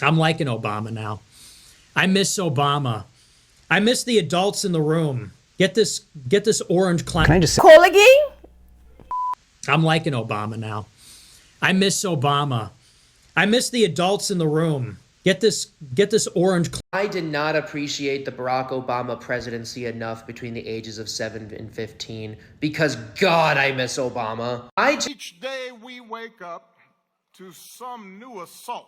I'm liking Obama now. I miss Obama. I miss the adults in the room. Get this orange clown. Can I just say? Call again? I'm liking Obama now. I miss Obama. I miss the adults in the room. Get this orange clown. I did not appreciate the Barack Obama presidency enough between the ages of 7 and 15 because, God, I miss Obama. Each day we wake up to some new assault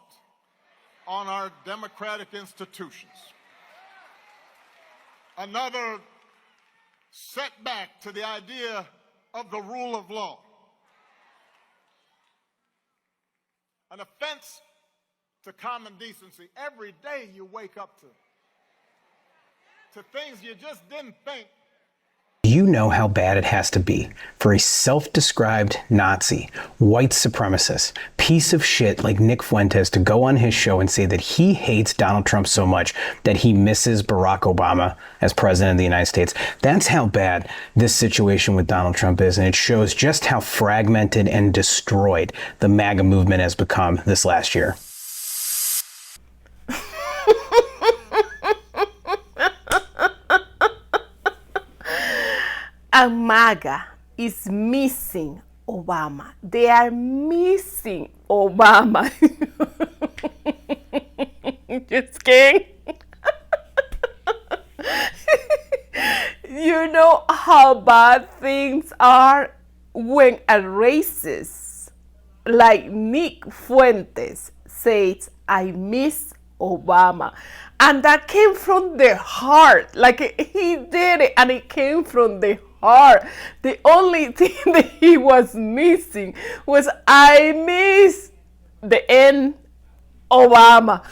on our democratic institutions. Another setback to the idea of the rule of law. An offense to common decency. Every day you wake up to things you just didn't think. You know how bad it has to be for a self-described Nazi, white supremacist, piece of shit like Nick Fuentes to go on his show and say that he hates Donald Trump so much that he misses Barack Obama as president of the United States. That's how bad this situation with Donald Trump is, and it shows just how fragmented and destroyed the MAGA movement has become this last year. And MAGA is missing Obama. They are missing Obama. Just kidding. You know how bad things are when a racist like Nick Fuentes says, I miss Obama. And that came from the heart. Like, he did it and it came from the heart. The only thing that he was missing was, I miss the end Obama.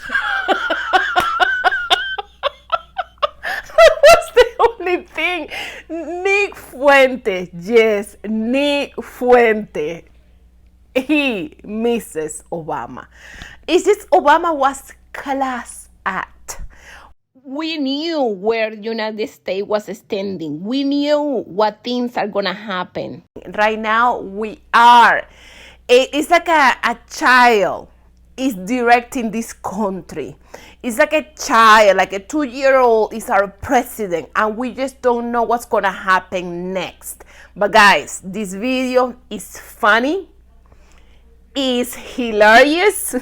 That was the only thing. Nick Fuentes, yes, Nick Fuentes, he misses Obama. It's just Obama was class act. We knew where the United States was standing. We knew what things are gonna happen. Right now, we are. It's like a child is directing this country. It's like a child, like a 2-year-old is our president, and we just don't know what's gonna happen next. But guys, this video is funny. Is hilarious.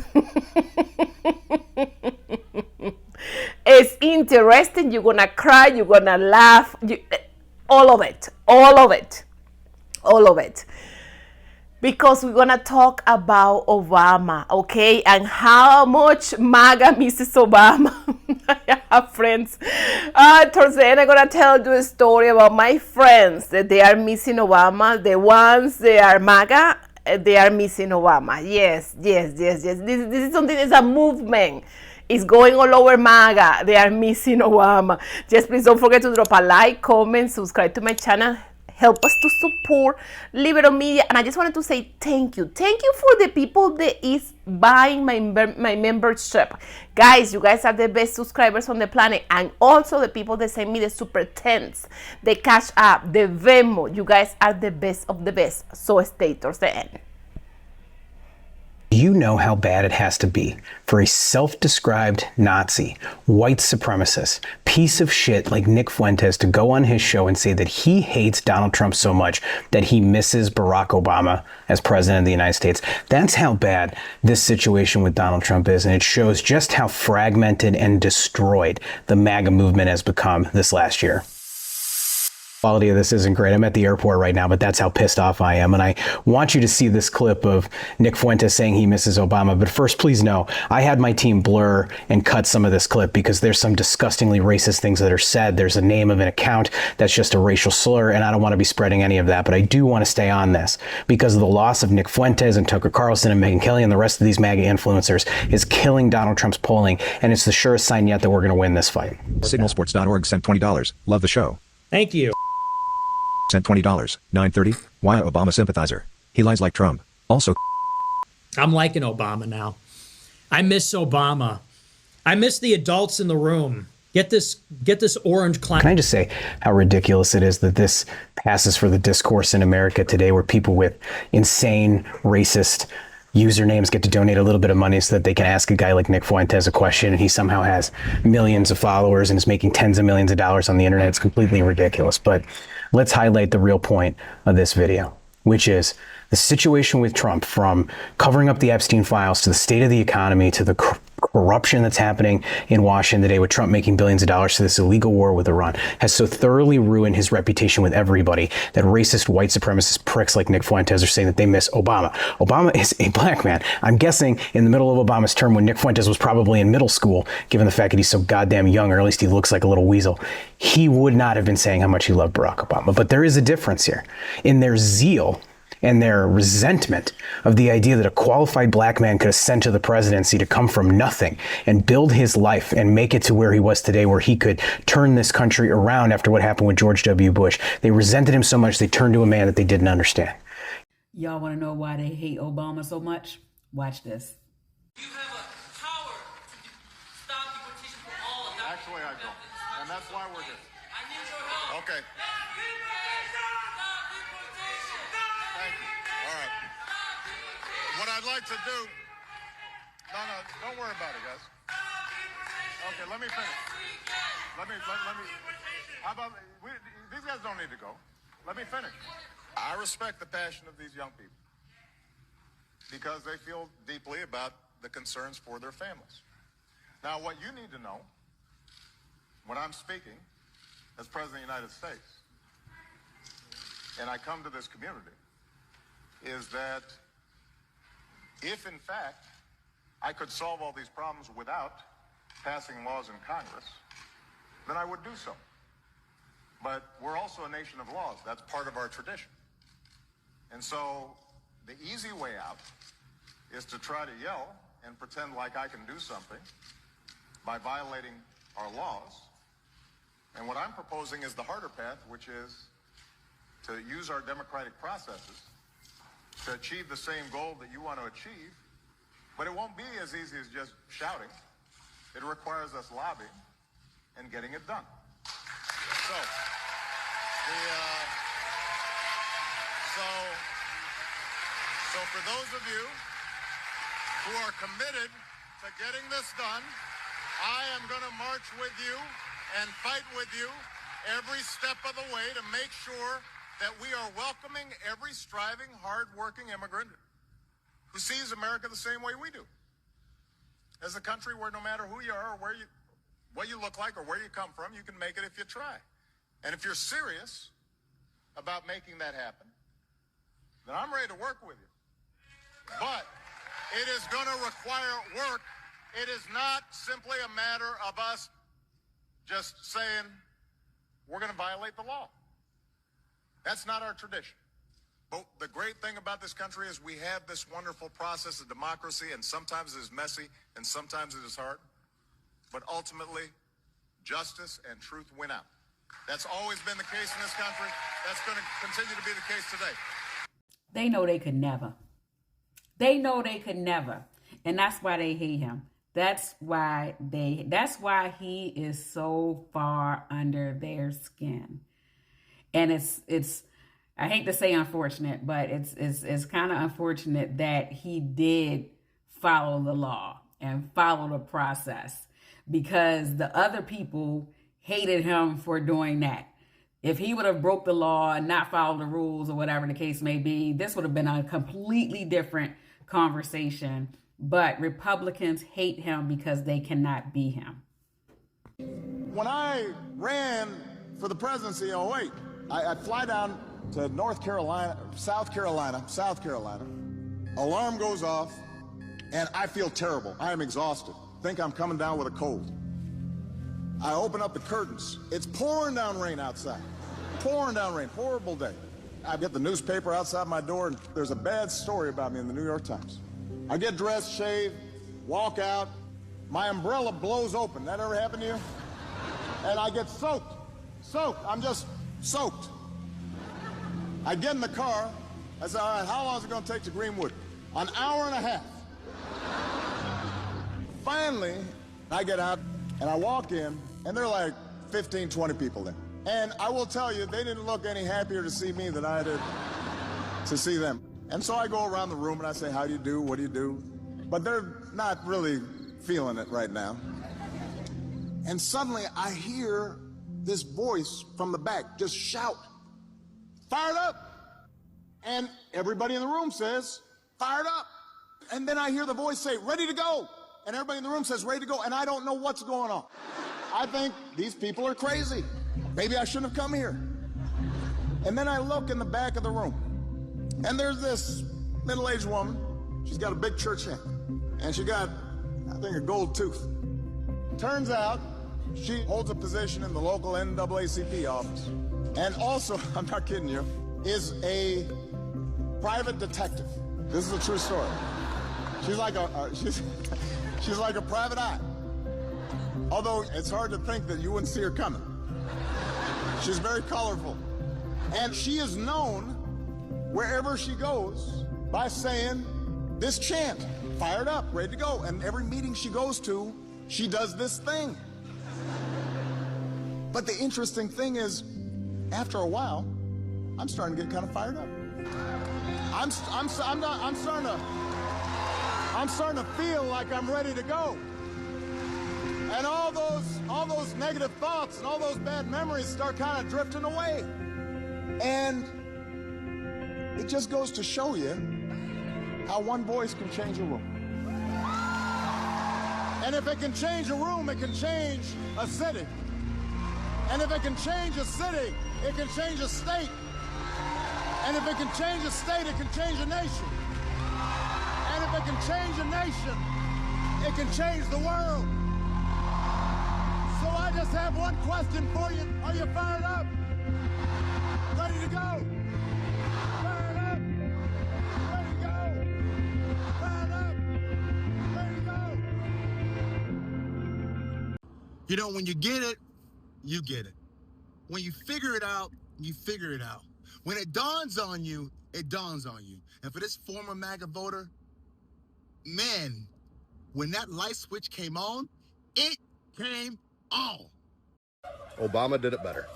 It's interesting. You're gonna cry, you're gonna laugh, all of it, all of it, all of it. Because we're gonna talk about Obama, okay, and how much MAGA misses Obama. I have friends. Towards the end, I'm gonna tell you a story about my friends that they are missing Obama. The ones that are MAGA, they are missing Obama. Yes, yes, yes, yes. This is something. It's a movement. It's going all over MAGA. They are missing Obama. Just please don't forget to drop a like, comment, subscribe to my channel. Help us to support Liberal Media. And I just wanted to say thank you. Thank you for the people that is buying my membership. Guys, you guys are the best subscribers on the planet. And also the people that send me the Super 10s, the Cash App, the Venmo. You guys are the best of the best. So stay towards the end. You know how bad it has to be for a self-described Nazi, white supremacist, piece of shit like Nick Fuentes to go on his show and say that he hates Donald Trump so much that he misses Barack Obama as president of the United States. That's how bad this situation with Donald Trump is, and it shows just how fragmented and destroyed the MAGA movement has become this last year. Quality of this isn't great. I'm at the airport right now, but that's how pissed off I am. And I want you to see this clip of Nick Fuentes saying he misses Obama. But first, please know, I had my team blur and cut some of this clip because there's some disgustingly racist things that are said. There's a name of an account that's just a racial slur, and I don't want to be spreading any of that. But I do want to stay on this because of the loss of Nick Fuentes and Tucker Carlson and Megyn Kelly and the rest of these MAGA influencers is killing Donald Trump's polling, and it's the surest sign yet that we're going to win this fight. Signalsports.org sent $20. Love the show. Thank you. Sent $20. 9:30. Why Obama sympathizer? He lies like Trump. Also, I'm liking Obama now. I miss Obama. I miss the adults in the room. Get this orange clown. Can I just say how ridiculous it is that this passes for the discourse in America today, where people with insane, racist, usernames get to donate a little bit of money so that they can ask a guy like Nick Fuentes a question, and he somehow has millions of followers and is making tens of millions of dollars on the internet. It's completely ridiculous. But let's highlight the real point of this video, which is the situation with Trump, from covering up the Epstein files to the state of the economy to the corruption that's happening in Washington today, with Trump making billions of dollars to this illegal war with Iran, has so thoroughly ruined his reputation with everybody that racist white supremacist pricks like Nick Fuentes are saying that they miss Obama. Obama is a black man. I'm guessing in the middle of Obama's term, when Nick Fuentes was probably in middle school, given the fact that he's so goddamn young, or at least he looks like a little weasel, he would not have been saying how much he loved Barack Obama. But there is a difference here in their zeal and their resentment of the idea that a qualified black man could ascend to the presidency to come from nothing and build his life and make it to where he was today, where he could turn this country around after what happened with George W. Bush. They resented him so much they turned to a man that they didn't understand. Y'all want to know why they hate Obama so much? Watch this. You have a power to stop deportation for all of that. Actually, I don't. And that's why we're here. I need your help. Okay. Stop deportation! Thank you. All right. What I'd like to do... No, don't worry about it, guys. Okay, let me finish. Let me... How about... These guys don't need to go. Let me finish. I respect the passion of these young people because they feel deeply about the concerns for their families. Now, what you need to know when I'm speaking as President of the United States, and I come to this community, is that if, in fact, I could solve all these problems without passing laws in Congress, then I would do so. But we're also a nation of laws. That's part of our tradition. And so the easy way out is to try to yell and pretend like I can do something by violating our laws. And what I'm proposing is the harder path, which is to use our democratic processes to achieve the same goal that you want to achieve. But it won't be as easy as just shouting. It requires us lobbying and getting it done. So for those of you who are committed to getting this done, I am going to march with you and fight with you every step of the way to make sure that we are welcoming every striving, hard-working immigrant who sees America the same way we do. As a country where no matter who you are or what you look like or where you come from, you can make it if you try. And if you're serious about making that happen, then I'm ready to work with you. But it is going to require work. It is not simply a matter of us just saying we're going to violate the law. That's not our tradition. But the great thing about this country is we have this wonderful process of democracy, and sometimes it is messy and sometimes it is hard. But ultimately, justice and truth win out. That's always been the case in this country. That's going to continue to be the case today. They know they could never. They know they could never. And that's why they hate him. That's why he is so far under their skin. And it's I hate to say unfortunate, but it's kind of unfortunate that he did follow the law and follow the process, because the other people hated him for doing that. If he would have broke the law and not followed the rules or whatever the case may be, this would have been a completely different conversation. But Republicans hate him because they cannot be him. When I ran for the presidency in 2008, I fly down to South Carolina. Alarm goes off, and I feel terrible. I am exhausted. Think I'm coming down with a cold. I open up the curtains. It's pouring down rain outside. Pouring down rain. Horrible day. I get the newspaper outside my door, and there's a bad story about me in the New York Times. I get dressed, shave, walk out. My umbrella blows open. That ever happened to you? And I get soaked. I'm just soaked. I get in the car. I say, all right, how long is it going to take to Greenwood? An hour and a half. Finally, I get out, and I walk in, and there are like 15, 20 people there. And I will tell you, they didn't look any happier to see me than I did to see them. And so I go around the room and I say, how do you do? What do you do? But they're not really feeling it right now. And suddenly I hear this voice from the back just shout, fired up. And everybody in the room says, fired up. And then I hear the voice say, ready to go. And everybody in the room says, ready to go. And I don't know what's going on. I think these people are crazy. Maybe I shouldn't have come here. And then I look in the back of the room. And there's this middle-aged woman. She's got a big church hat. And she got, I think, a gold tooth. Turns out, she holds a position in the local NAACP office. And also, I'm not kidding you, is a private detective. This is a true story. She's like she's like a private eye. Although it's hard to think that you wouldn't see her coming. She's very colorful. And she is known wherever she goes by saying this chant, fired up, ready to go. And every meeting she goes to, she does this thing. But the interesting thing is, after a while, I'm starting to get kind of fired up. I'm starting to feel like I'm ready to go. And all those negative thoughts and all those bad memories start kind of drifting away. And it just goes to show you how one voice can change a room. And if it can change a room, it can change a city. And if it can change a city, it can change a state. And if it can change a state, it can change a nation. And if it can change a nation, it can change the world. So I just have one question for you. Are you fired up? Ready to go? Fired up? Ready to go? Fired up? Ready to go? You know, when you get it, you get it. When you figure it out, you figure it out. When it dawns on you, it dawns on you. And for this former MAGA voter, man, when that light switch came on, it came on. Obama did it better.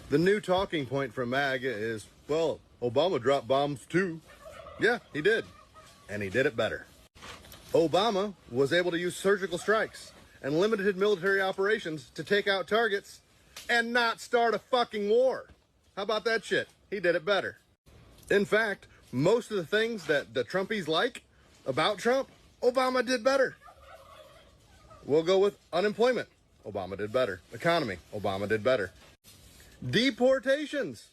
The new talking point from MAGA is, well, Obama dropped bombs too. Yeah, he did. And he did it better. Obama was able to use surgical strikes and limited military operations to take out targets and not start a fucking war. How about that shit? He did it better. In fact, most of the things that the Trumpies like about Trump, Obama did better. We'll go with unemployment. Obama did better. Economy. Obama did better. Deportations.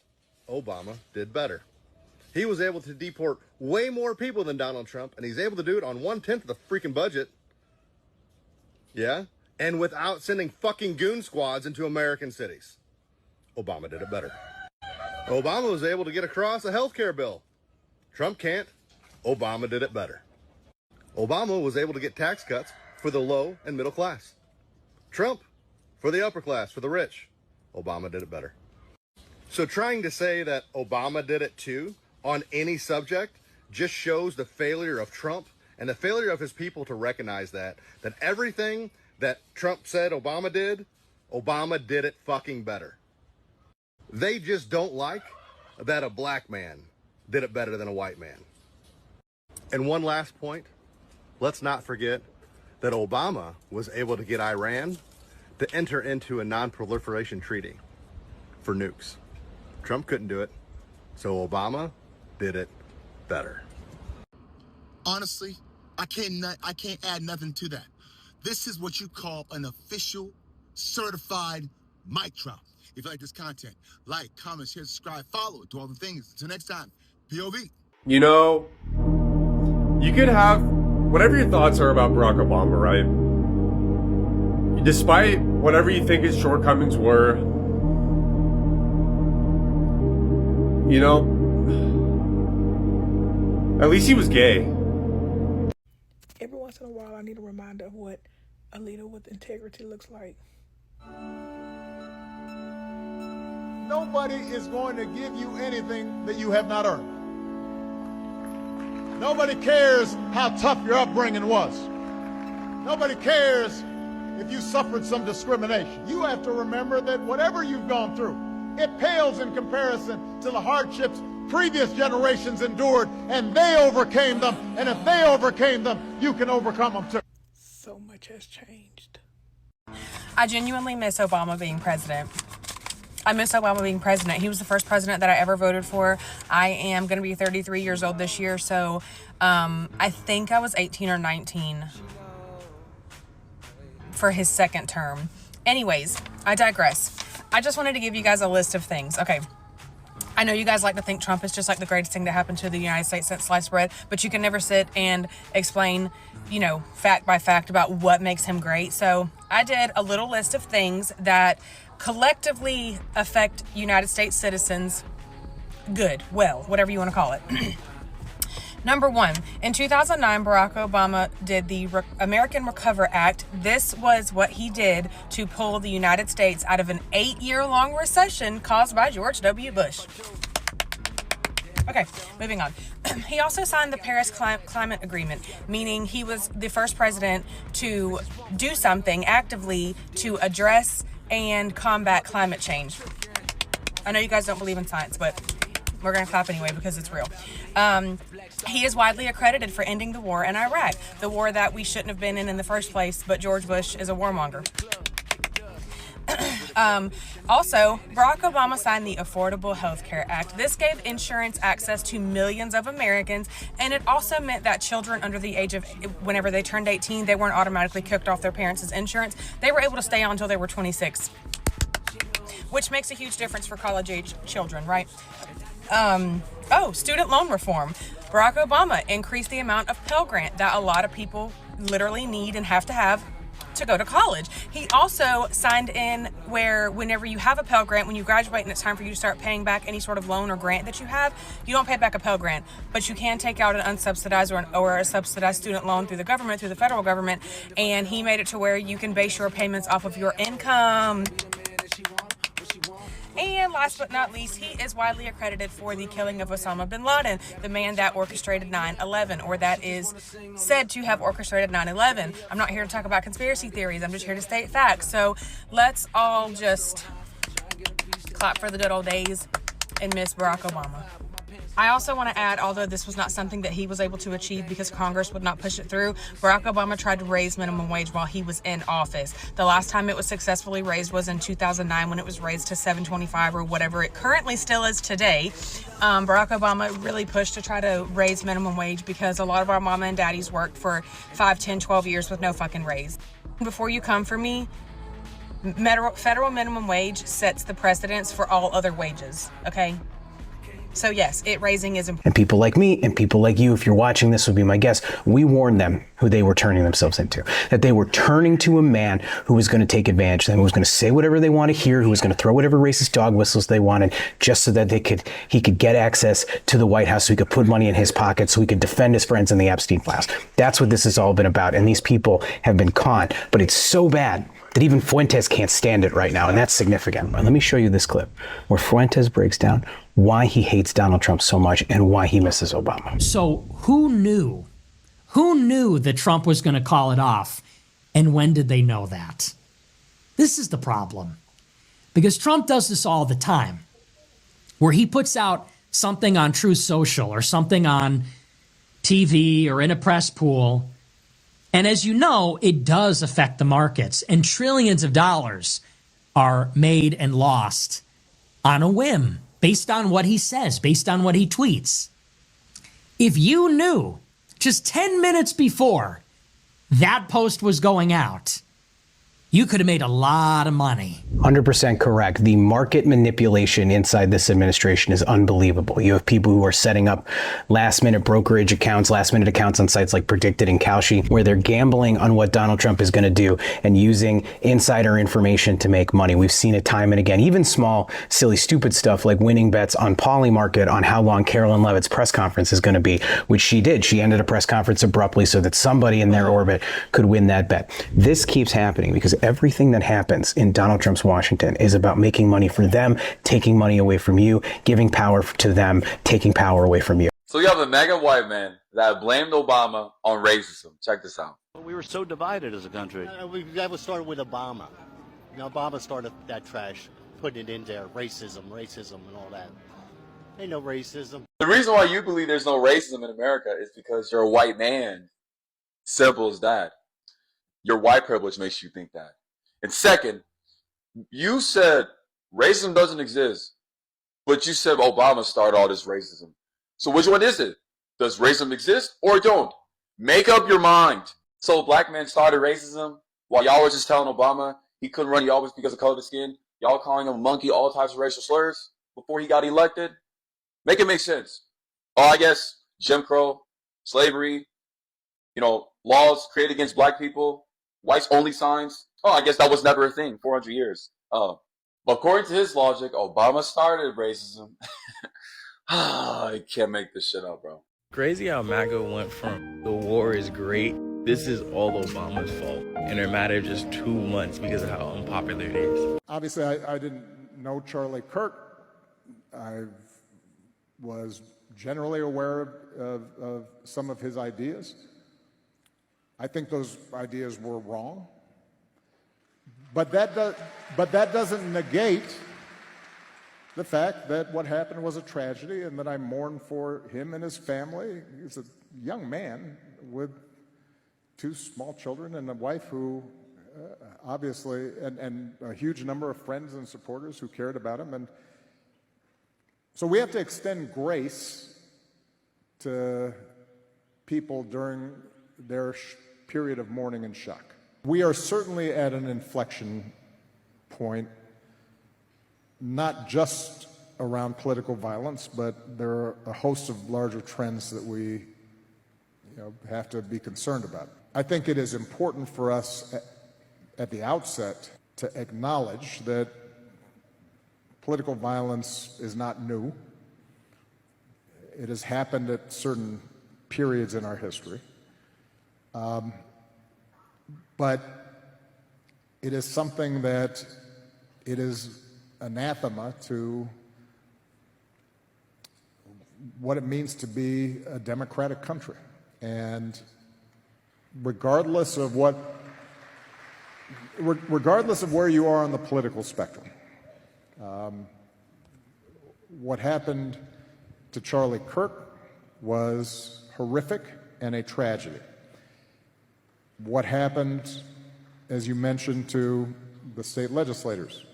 Obama did better. He was able to deport way more people than Donald Trump, and he's able to do it on 1/10 of the freaking budget. Yeah? And without sending fucking goon squads into American cities. Obama did it better. Obama was able to get across a healthcare bill. Trump can't. Obama did it better. Obama was able to get tax cuts for the low and middle class. Trump for the upper class, for the rich. Obama did it better. So trying to say that Obama did it too on any subject just shows the failure of Trump and the failure of his people to recognize that everything that Trump said Obama did it fucking better. They just don't like that a black man did it better than a white man. And one last point, let's not forget that Obama was able to get Iran to enter into a non-proliferation treaty for nukes. Trump couldn't do it, so Obama did it better. Honestly, I can't add nothing to that. This is what you call an official, certified mic drop. If you like this content, like, comment, share, subscribe, follow, do all the things. Until next time, POV. You know, you could have whatever your thoughts are about Barack Obama, right? Despite whatever you think his shortcomings were, you know, at least he was gay. Every once in a while, I need a reminder of what a leader with integrity looks like. Nobody is going to give you anything that you have not earned. Nobody cares how tough your upbringing was. Nobody cares if you suffered some discrimination. You have to remember that whatever you've gone through, it pales in comparison to the hardships previous generations endured, and they overcame them. And if they overcame them, you can overcome them too. So much has changed. I genuinely miss Obama being president. I miss Obama being president. He was the first president that I ever voted for. I am going to be 33 years old this year, so I think I was 18 or 19 for his second term. Anyways, I digress. I just wanted to give you guys a list of things. Okay. I know you guys like to think Trump is just like the greatest thing that happened to the United States since sliced bread, but you can never sit and explain, you know, fact by fact about what makes him great. So I did a little list of things that collectively affect United States citizens good, well, whatever you want to call it. Number one, in 2009, Barack Obama did the American Recover Act. This was what he did to pull the United States out of an 8-year-long recession caused by George W. Bush. Okay, moving on. He also signed the Paris Climate Agreement, meaning he was the first president to do something actively to address and combat climate change. I know you guys don't believe in science, but we're going to clap anyway because it's real. He is widely accredited for ending the war in Iraq, the war that we shouldn't have been in the first place, but George Bush is a warmonger. Also, Barack Obama signed the Affordable Health Care Act. This gave insurance access to millions of Americans, and it also meant that children under the age of, whenever they turned 18, they weren't automatically kicked off their parents' insurance. They were able to stay on until they were 26, which makes a huge difference for college-age children, right? Student loan reform. Barack Obama increased the amount of Pell Grant that a lot of people literally need and have to go to college. He also signed in where whenever you have a Pell Grant, when you graduate and it's time for you to start paying back any sort of loan or grant that you have, you don't pay back a Pell Grant, but you can take out an unsubsidized or a subsidized student loan through the government, through the federal government, and he made it to where you can base your payments off of your income. And last but not least, he is widely accredited for the killing of Osama bin Laden, the man that orchestrated 9/11, or that is said to have orchestrated 9/11. I'm not here to talk about conspiracy theories. I'm just here to state facts. So let's all just clap for the good old days and miss Barack Obama. I also want to add, although this was not something that he was able to achieve because Congress would not push it through, Barack Obama tried to raise minimum wage while he was in office. The last time it was successfully raised was in 2009 when it was raised to $7.25 or whatever it currently still is today. Barack Obama really pushed to try to raise minimum wage because a lot of our mama and daddies worked for 5, 10, 12 years with no fucking raise. Before you come for me, federal minimum wage sets the precedence for all other wages, okay? So yes, raising is important. And people like me and people like you, if you're watching this, would be my guess. We warned them who they were turning themselves into, that they were turning to a man who was going to take advantage of them, who was going to say whatever they want to hear, who was going to throw whatever racist dog whistles they wanted, just so that he could get access to the White House, so he could put money in his pocket, so he could defend his friends in the Epstein files. That's what this has all been about. And these people have been conned, but it's so bad that even Fuentes can't stand it right now, and that's significant. Let me show you this clip where Fuentes breaks down why he hates Donald Trump so much and why he misses Obama. So who knew? Who knew that Trump was going to call it off? And when did they know that? This is the problem. Because Trump does this all the time, where he puts out something on Truth Social or something on TV or in a press pool. And as you know, it does affect the markets, and trillions of dollars are made and lost on a whim, based on what he says, based on what he tweets. If you knew just 10 minutes before that post was going out, you could have made a lot of money. 100% correct. The market manipulation inside this administration is unbelievable. You have people who are setting up last-minute brokerage accounts, last-minute accounts on sites like Predicted and Kalshi, where they're gambling on what Donald Trump is going to do and using insider information to make money. We've seen it time and again. Even small, silly, stupid stuff like winning bets on Polymarket on how long Carolyn Levitt's press conference is going to be, which she did. She ended a press conference abruptly so that somebody in their orbit could win that bet. This keeps happening because everything that happens in Donald Trump's Washington is about making money for them, taking money away from you, giving power to them, taking power away from you. So you have a MAGA white man that blamed Obama on racism. Check this out. We were so divided as a country. That was started with Obama. You know, Obama started that trash, putting it in there, racism and all that. Ain't no racism. The reason why you believe there's no racism in America is because you're a white man. Simple as that. Your white privilege makes you think that. And second, you said racism doesn't exist, but you said Obama started all this racism. So which one is it? Does racism exist or don't? Make up your mind. So black men started racism while y'all were just telling Obama he couldn't run y'all because of color of skin. Y'all calling him a monkey, all types of racial slurs before he got elected. Make it make sense. Oh, I guess Jim Crow, slavery, laws created against black people, whites only signs. Oh, I guess that was never a thing, 400 years. But according to his logic, Obama started racism. I can't make this shit up, bro. Crazy how MAGA went from the war is great, this is all Obama's fault, in a matter of just 2 months because of how unpopular it is. Obviously, I didn't know Charlie Kirk. I was generally aware of some of his ideas. I think those ideas were wrong. But that doesn't negate the fact that what happened was a tragedy and that I mourn for him and his family. He's a young man with 2 small children and a wife who obviously, and a huge number of friends and supporters who cared about him. And so we have to extend grace to people during their period of mourning and shock. We are certainly at an inflection point, not just around political violence, but there are a host of larger trends that we have to be concerned about. I think it is important for us at the outset to acknowledge that political violence is not new. It has happened at certain periods in our history. But it is something that it is anathema to what it means to be a democratic country. And regardless of where you are on the political spectrum, what happened to Charlie Kirk was horrific and a tragedy. What happened, as you mentioned, to the state legislators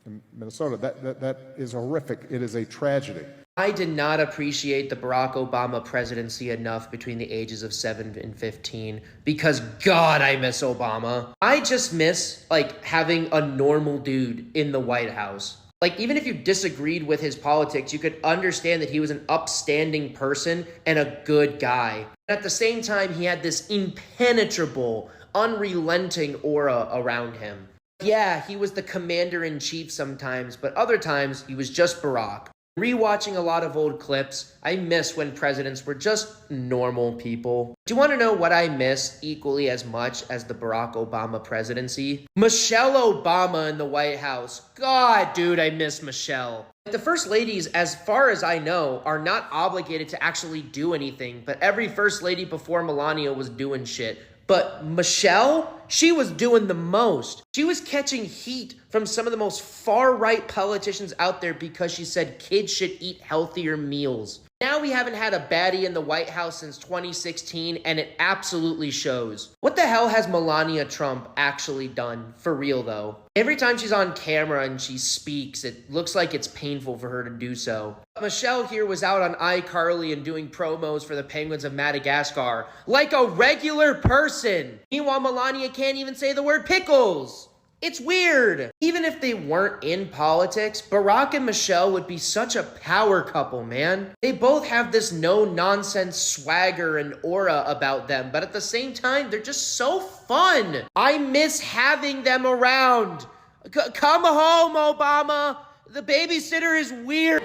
in Minnesota, that is horrific. It is a tragedy. I did not appreciate the Barack Obama presidency enough between the ages of 7 and 15 because, God, I miss Obama. I just miss, having a normal dude in the White House. Even if you disagreed with his politics, you could understand that he was an upstanding person and a good guy. At the same time, he had this impenetrable, unrelenting aura around him. Yeah, he was the commander-in-chief sometimes, but other times he was just Barack. Rewatching a lot of old clips, I miss when presidents were just normal people. Do you want to know what I miss equally as much as the Barack Obama presidency? Michelle Obama in the White House. God, dude, I miss Michelle. The first ladies, as far as I know, are not obligated to actually do anything, but every first lady before Melania was doing shit. But Michelle, she was doing the most. She was catching heat from some of the most far-right politicians out there because she said kids should eat healthier meals. Now we haven't had a baddie in the White House since 2016, and it absolutely shows. What the hell has Melania Trump actually done? For real, though. Every time she's on camera and she speaks, it looks like it's painful for her to do so. Michelle here was out on iCarly and doing promos for the Penguins of Madagascar like a regular person. Meanwhile, Melania can't even say the word pickles. It's weird. Even if they weren't in politics, Barack and Michelle would be such a power couple, man. They both have this no-nonsense swagger and aura about them, but at the same time, they're just so fun. I miss having them around. Come home, Obama. The babysitter is weird.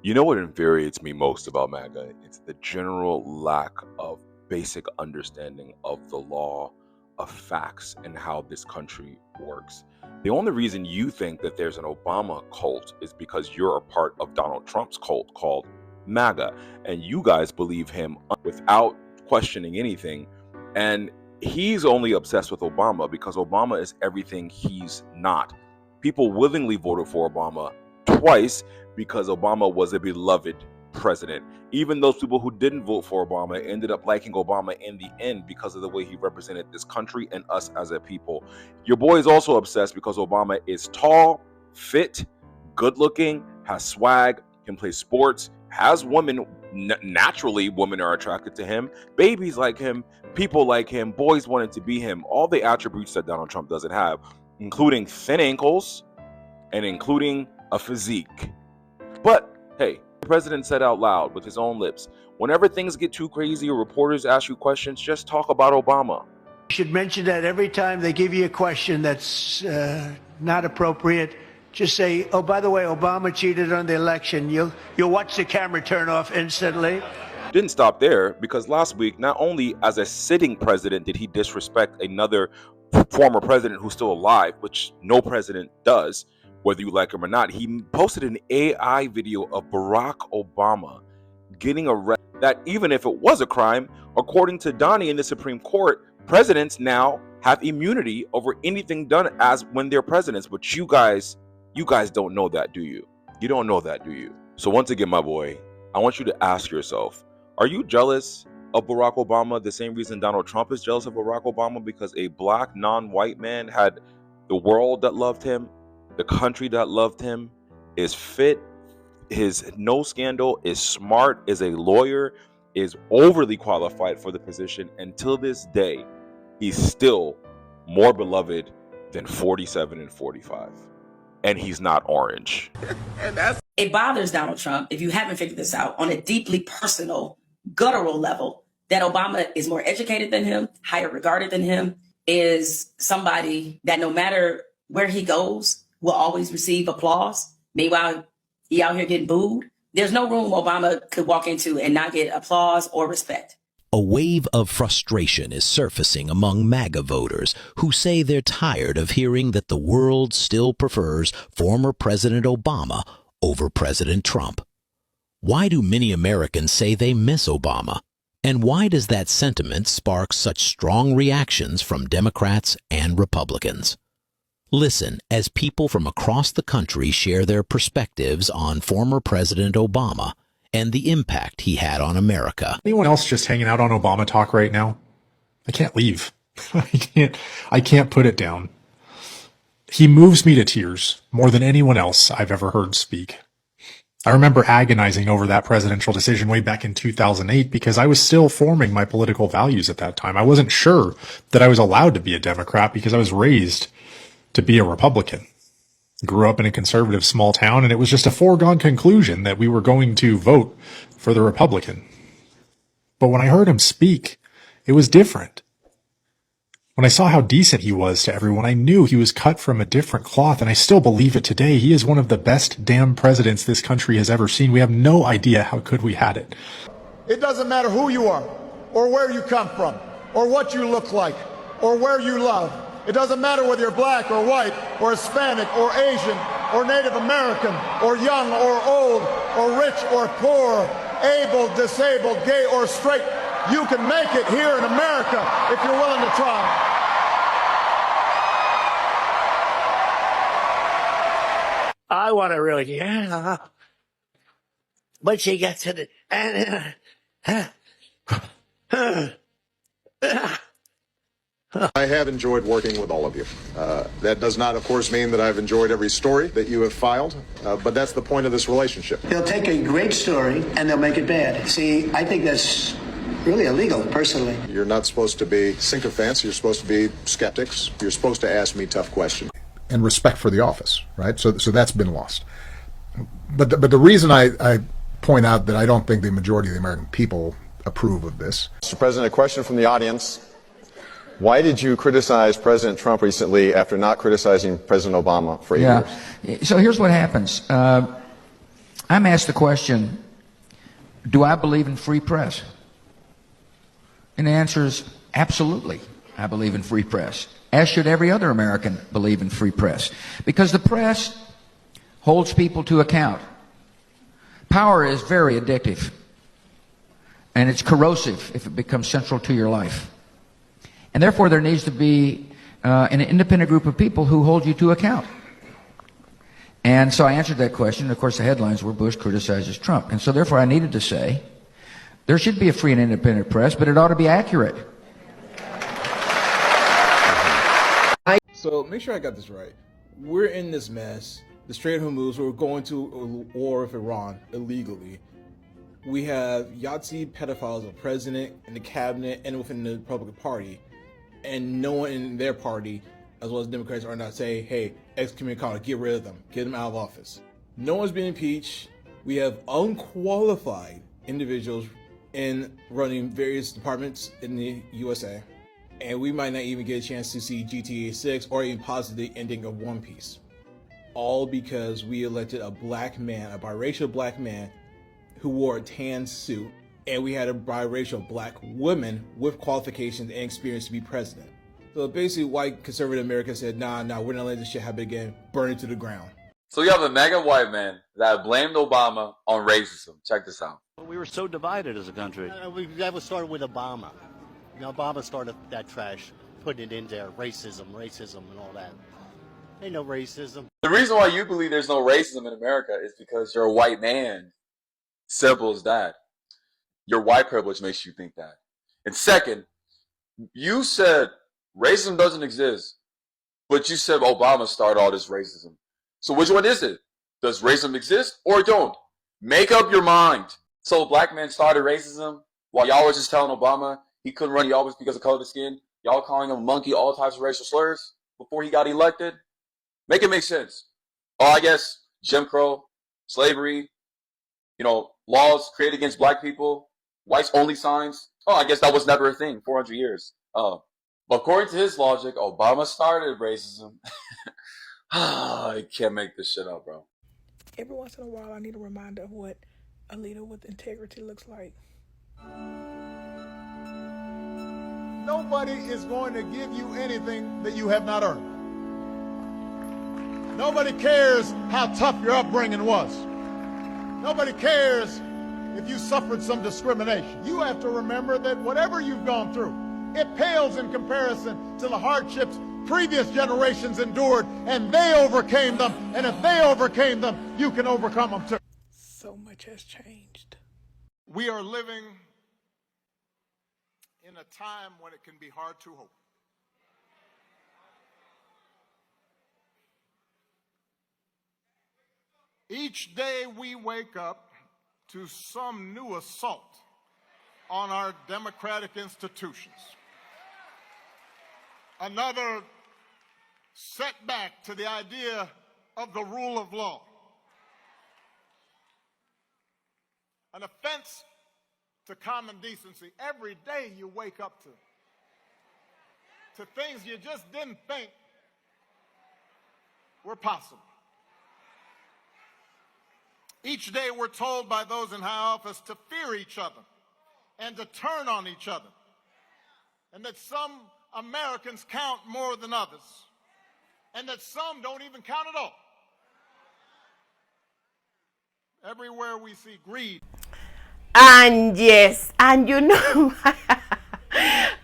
You know what infuriates me most about MAGA? It's the general lack of basic understanding of the law, of facts, and how this country works. The only reason you think that there's an Obama cult is because you're a part of Donald Trump's cult called MAGA, and you guys believe him without questioning anything, And he's only obsessed with Obama because Obama is everything he's not. People willingly voted for Obama twice because Obama was a beloved president. Even those people who didn't vote for Obama ended up liking Obama in the end because of the way he represented this country and us as a people. Your boy is also obsessed because Obama is tall, fit, good looking, has swag, can play sports, has women. Naturally, women are attracted to him. Babies like him, people like him, boys wanted to be him. All the attributes that Donald Trump doesn't have, including thin ankles and including a physique. But hey, the president said out loud with his own lips, whenever things get too crazy or reporters ask you questions, just talk about Obama. You should mention that every time they give you a question that's not appropriate. Just say, oh, by the way, Obama cheated on the election. You'll watch the camera turn off instantly. Didn't stop there, because last week, not only as a sitting president did he disrespect another former president who's still alive, which no president does, whether you like him or not, he posted an AI video of Barack Obama getting arrested. That even if it was a crime, according to Donnie in the Supreme Court, presidents now have immunity over anything done as when they're presidents. But you guys don't know that, do you? You don't know that, do you? So once again, my boy, I want you to ask yourself, are you jealous of Barack Obama the same reason Donald Trump is jealous of Barack Obama? Because a black non-white man had the world that loved him, the country that loved him, is fit, his no scandal, is smart, is a lawyer, is overly qualified for the position. Until this day, he's still more beloved than 47 and 45. And he's not orange. It bothers Donald Trump, if you haven't figured this out, on a deeply personal, guttural level, that Obama is more educated than him, higher regarded than him, is somebody that no matter where he goes, will always receive applause. Meanwhile, he out here getting booed. There's no room Obama could walk into and not get applause or respect. A wave of frustration is surfacing among MAGA voters who say they're tired of hearing that the world still prefers former President Obama over President Trump. Why do many Americans say they miss Obama? And why does that sentiment spark such strong reactions from Democrats and Republicans? Listen as people from across the country share their perspectives on former President Obama and the impact he had on America. Anyone else just hanging out on Obama talk right now? I can't leave. I can't put it down. He moves me to tears more than anyone else I've ever heard speak. I remember agonizing over that presidential decision way back in 2008 because I was still forming my political values at that time. I wasn't sure that I was allowed to be a Democrat because I was raised to be a Republican. Grew up in a conservative small town, and it was just a foregone conclusion that we were going to vote for the Republican. But when I heard him speak, it was different. When I saw how decent he was to everyone, I knew he was cut from a different cloth, and I still believe it today. He is one of the best damn presidents this country has ever seen. We have no idea how good we had it. It doesn't matter who you are, or where you come from, or what you look like, or where you love. It doesn't matter whether you're black or white or Hispanic or Asian or Native American or young or old or rich or poor, able, disabled, gay or straight. You can make it here in America if you're willing to try. I want to really, once you get to the, I have enjoyed working with all of you. That does not, of course, mean that I've enjoyed every story that you have filed, but that's the point of this relationship. they'll take a great story and they'll make it bad. See, I think that's really illegal, personally. You're not supposed to be sycophants. You're supposed to be skeptics. You're supposed to ask me tough questions. And respect for the office, right? So that's been lost. But the reason I point out that I don't think the majority of the American people approve of this. Mr. President, a question from the audience. Why did you criticize President Trump recently after not criticizing President Obama for 8 years? So here's what happens. I'm asked the question, do I believe in free press? And the answer is absolutely. I believe in free press, as should every other American believe in free press, because the press holds people to account. Power is very addictive, and it's corrosive if it becomes central to your life. And therefore, there needs to be an independent group of people who hold you to account. And so I answered that question. Of course, the headlines were Bush criticizes Trump. And so therefore, I needed to say, there should be a free and independent press, but it ought to be accurate. So make sure I got this right. We're in this mess. The Strait of Hormuz, we're going to a war with Iran illegally. We have Yahtzee pedophiles, a president, in the cabinet, and within the Republican Party. And no one in their party, as well as Democrats, are not saying, hey, excommunicado, get rid of them, get them out of office. No one's been impeached. We have unqualified individuals in running various departments in the USA. And we might not even get a chance to see GTA 6 or even possibly the ending of One Piece. All because we elected a black man, a biracial black man, who wore a tan suit, and we had a biracial black woman with qualifications and experience to be president. So basically, white conservative America said, nah, we're not letting this shit happen again, burn it to the ground. So you have a MAGA white man that blamed Obama on racism. Check this out. We were so divided as a country. That was started with Obama. You know, Obama started that trash, putting it in there, racism and all that. Ain't no racism. The reason why you believe there's no racism in America is because you're a white man. Simple as that. Your white privilege makes you think that. And second, you said racism doesn't exist, but you said Obama started all this racism. So which one is it? Does racism exist or don't? Make up your mind. So black men started racism while y'all were just telling Obama he couldn't run y'all because of color of skin. Y'all calling him a monkey, all types of racial slurs before he got elected. Make it make sense. Oh, I guess Jim Crow, slavery, laws created against black people, whites only signs. Oh, I guess that was never a thing, 400 years. But according to his logic, Obama started racism. I can't make this shit up, bro. Every once in a while, I need a reminder of what a leader with integrity looks like. Nobody is going to give you anything that you have not earned. Nobody cares how tough your upbringing was. Nobody cares if you suffered some discrimination. You have to remember that whatever you've gone through, it pales in comparison to the hardships previous generations endured, and they overcame them. And if they overcame them, you can overcome them too. So much has changed. We are living in a time when it can be hard to hope. Each day we wake up to some new assault on our democratic institutions. Another setback to the idea of the rule of law. An offense to common decency. Every day you wake up to things you just didn't think were possible. Each day we're told by those in high office to fear each other and to turn on each other, and that some Americans count more than others, and that some don't even count at all. Everywhere we see greed. And yes, and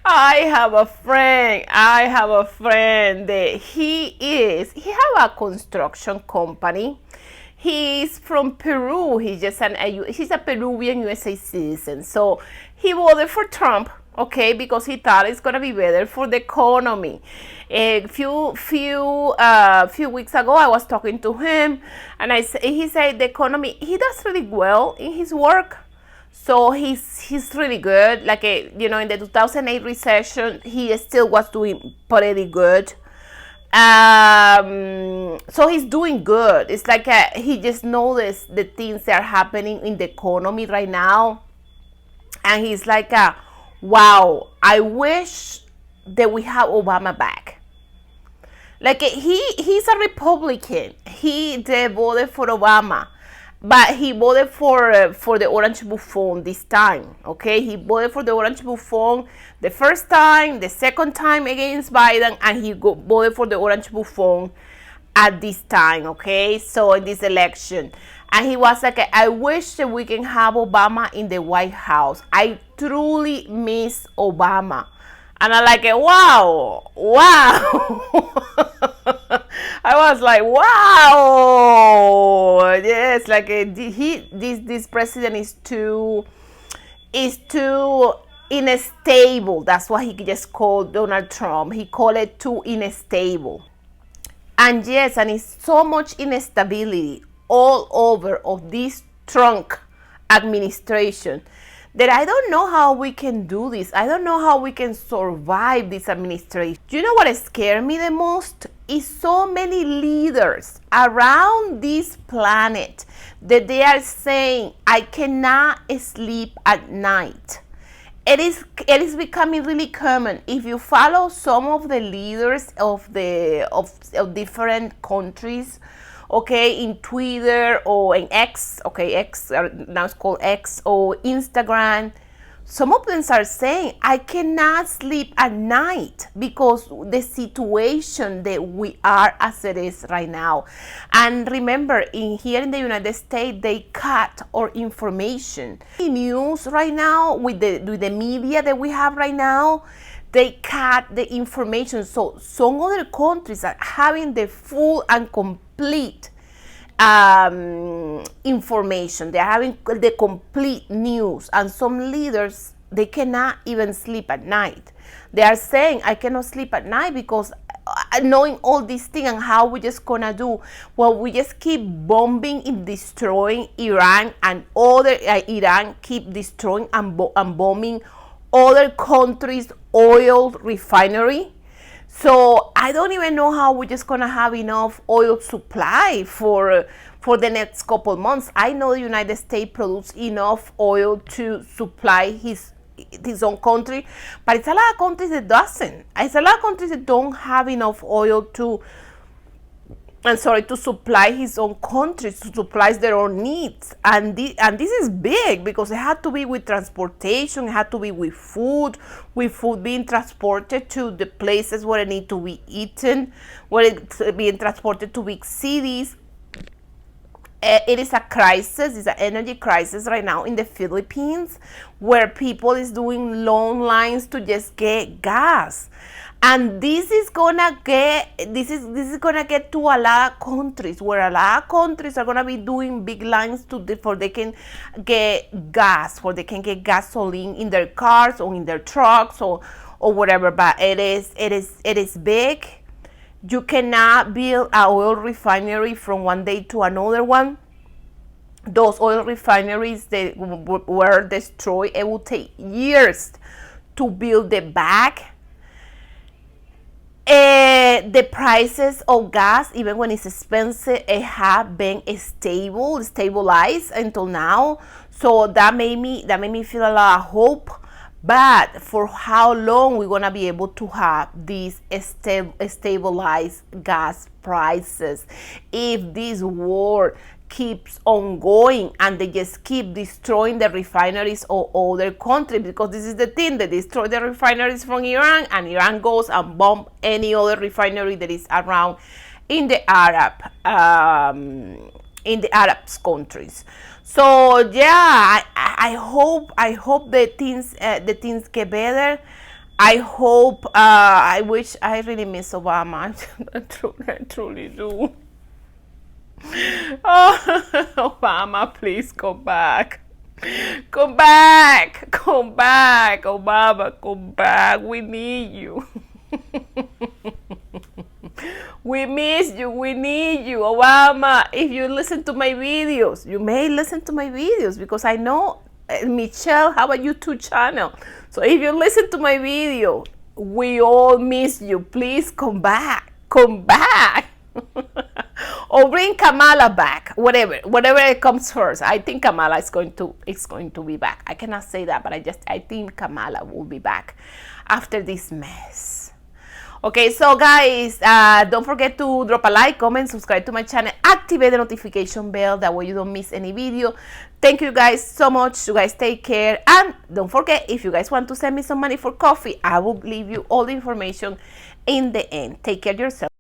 I have a friend that he have a construction company. He's from Peru. He's a Peruvian USA citizen. So he voted for Trump, okay, because he thought it's gonna be better for the economy. A few weeks ago, I was talking to him, and he said the economy. He does really well in his work. So he's really good. Like in the 2008 recession, he still was doing pretty good. So he's doing good. It's like he just noticed the things that are happening in the economy right now, and he's like, wow, I wish that we have Obama back. Like he's a Republican. He voted for Obama, but he voted for the Orange Buffon this time. Okay, he voted for the Orange Buffon the first time, the second time against Biden, and he voted for the Orange Buffon at this time. Okay, so in this election, and he was like, I wish that we can have Obama in the White House. I truly miss Obama. And I'm like, wow. I was like, wow. Yes, like this president is too unstable. That's what he just called Donald Trump. He called it too unstable. And yes, and it's so much instability all over of this Trump administration that I don't know how we can do this. I don't know how we can survive this administration. Do you know what scares me the most? Is so many leaders around this planet that they are saying, I cannot sleep at night. It is becoming really common. If you follow some of the leaders of different countries, okay, in Twitter or in X, okay, X now it's called X, or Instagram, some of them are saying, I cannot sleep at night because the situation that we are as it is right now. And remember, here in the United States, they cut our information. The news right now, with the media that we have right now, they cut the information. So some other countries are having the full and complete information. They're having the complete news, and some leaders, they cannot even sleep at night. They are saying, I cannot sleep at night because knowing all these things, and how we just gonna do, well, we just keep bombing and destroying Iran, and other Iran keep destroying and bombing other countries' oil refinery. So I don't even know how we're just gonna have enough oil supply for the next couple months. I know the United States produces enough oil to supply his own country, but it's a lot of countries that doesn't. It's a lot of countries that don't have enough oil to supply his own countries, to supply their own needs. And this is big because it had to be with transportation, it had to be with food being transported to the places where it need to be eaten, where it's being transported to big cities. It is a crisis, it's an energy crisis right now in the Philippines, where people is doing long lines to just get gas. And this is gonna get to a lot of countries, where a lot of countries are gonna be doing big lines for they can get gas, for they can get gasoline in their cars or in their trucks or whatever. But it is big. You cannot build an oil refinery from one day to another one. Those oil refineries that were destroyed, it will take years to build them back. The prices of gas, even when it's expensive, it have been stabilized until now. So that made me feel a lot of hope. But for how long we're gonna be able to have these stabilized gas prices if this war keeps on going and they just keep destroying the refineries of other countries? Because this is the thing, they destroy the refineries from Iran, and Iran goes and bomb any other refinery that is around in the Arab countries. So yeah, I hope the things get better. I hope. I wish. I really miss Obama. I truly do. Oh, Obama, please come back. Come back. Come back, Obama. Come back. We need you. We miss you. We need you, Obama. If you listen to my videos, you may listen to my videos, because I know Michelle have a YouTube channel. So if you listen to my video, we all miss you. Please come back. Come back. Or bring Kamala back. Whatever it comes first. I think Kamala is going to be back. I cannot say that, but I think Kamala will be back after this mess. Okay, so guys, don't forget to drop a like, comment, subscribe to my channel, activate the notification bell, that way you don't miss any video. Thank you guys so much. You guys take care, and don't forget, if you guys want to send me some money for coffee, I will leave you all the information in the end. Take care of yourself.